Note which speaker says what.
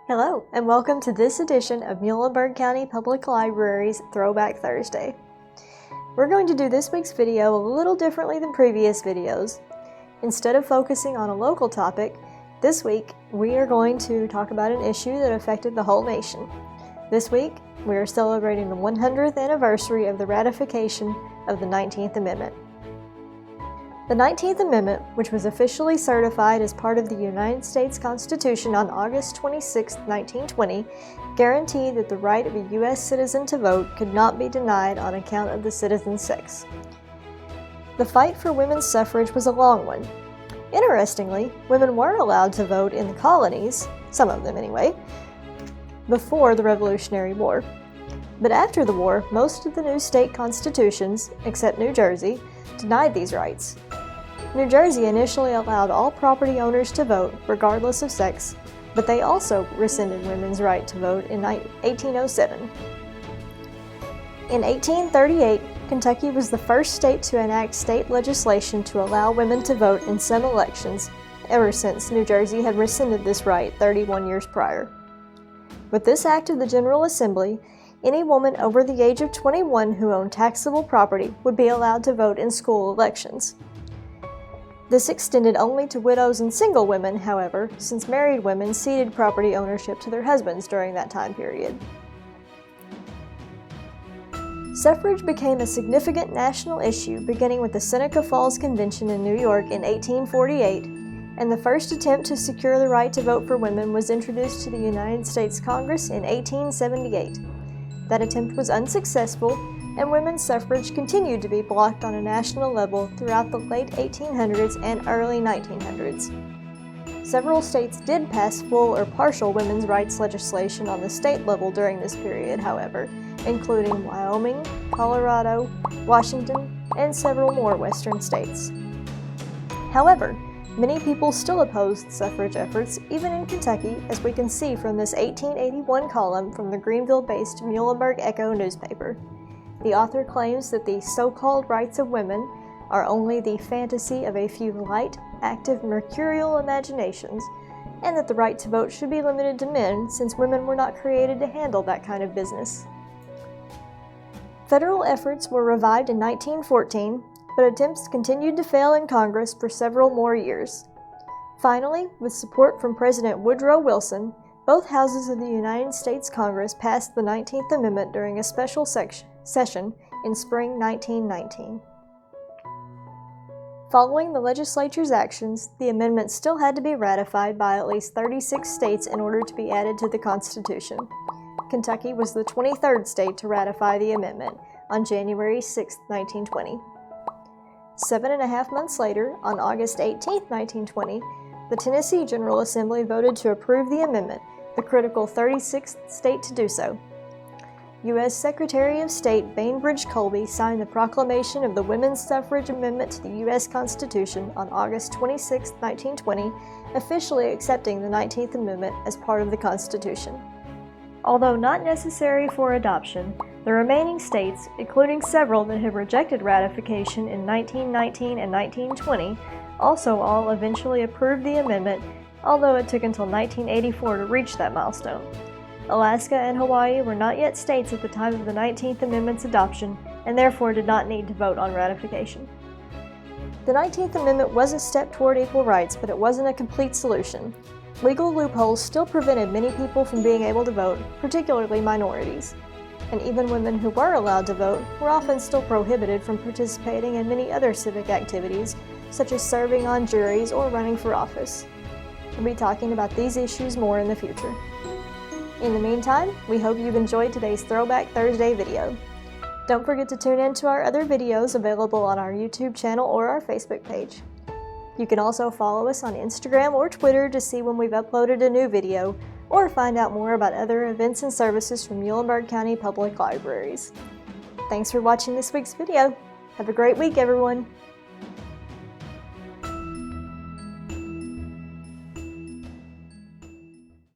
Speaker 1: Hello, and welcome to this edition of Muhlenberg County Public Library's Throwback Thursday. We're going to do this week's video a little differently than previous videos. Instead of focusing on a local topic, this week we are going to talk about an issue that affected the whole nation. This week, we are celebrating the 100th anniversary of the ratification of the 19th Amendment. The 19th Amendment, which was officially certified as part of the United States Constitution on August 26, 1920, guaranteed that the right of a U.S. citizen to vote could not be denied on account of the citizen's sex. The fight for women's suffrage was a long one. Interestingly, women were allowed to vote in the colonies, some of them anyway, before the Revolutionary War. But after the war, most of the new state constitutions, except New Jersey, denied these rights. New Jersey initially allowed all property owners to vote, regardless of sex, but they also rescinded women's right to vote in 1807. In 1838, Kentucky was the first state to enact state legislation to allow women to vote in some elections, ever since New Jersey had rescinded this right 31 years prior. With this act of the General Assembly, any woman over the age of 21 who owned taxable property would be allowed to vote in school elections. This extended only to widows and single women, however, since married women ceded property ownership to their husbands during that time period. Suffrage became a significant national issue beginning with the Seneca Falls Convention in New York in 1848, and the first attempt to secure the right to vote for women was introduced to the United States Congress in 1878. That attempt was unsuccessful, and women's suffrage continued to be blocked on a national level throughout the late 1800s and early 1900s. Several states did pass full or partial women's rights legislation on the state level during this period, however, including Wyoming, Colorado, Washington, and several more western states. However, many people still opposed suffrage efforts, even in Kentucky, as we can see from this 1881 column from the Greenville-based Muhlenberg Echo newspaper. The author claims that the so-called rights of women are only the fantasy of a few light, active, mercurial imaginations, and that the right to vote should be limited to men since women were not created to handle that kind of business. Federal efforts were revived in 1914, but attempts continued to fail in Congress for several more years. Finally, with support from President Woodrow Wilson, both houses of the United States Congress passed the 19th Amendment during a special session in spring 1919. Following the legislature's actions, the amendment still had to be ratified by at least 36 states in order to be added to the Constitution. Kentucky was the 23rd state to ratify the amendment on January 6, 1920. 7.5 months later, on August 18, 1920, the Tennessee General Assembly voted to approve the amendment, the critical 36th state to do so. U.S. Secretary of State Bainbridge Colby signed the Proclamation of the Women's Suffrage Amendment to the U.S. Constitution on August 26, 1920, officially accepting the 19th Amendment as part of the Constitution. Although not necessary for adoption, the remaining states, including several that have rejected ratification in 1919 and 1920, also all eventually approved the amendment, although it took until 1984 to reach that milestone. Alaska and Hawaii were not yet states at the time of the 19th Amendment's adoption, and therefore did not need to vote on ratification. The 19th Amendment was a step toward equal rights, but it wasn't a complete solution. Legal loopholes still prevented many people from being able to vote, particularly minorities. And even women who were allowed to vote were often still prohibited from participating in many other civic activities, such as serving on juries or running for office. We'll be talking about these issues more in the future. In the meantime, we hope you've enjoyed today's Throwback Thursday video. Don't forget to tune in to our other videos available on our YouTube channel or our Facebook page. You can also follow us on Instagram or Twitter to see when we've uploaded a new video, or find out more about other events and services from Muhlenberg County Public Libraries. Thanks for watching this week's video. Have a great week, everyone!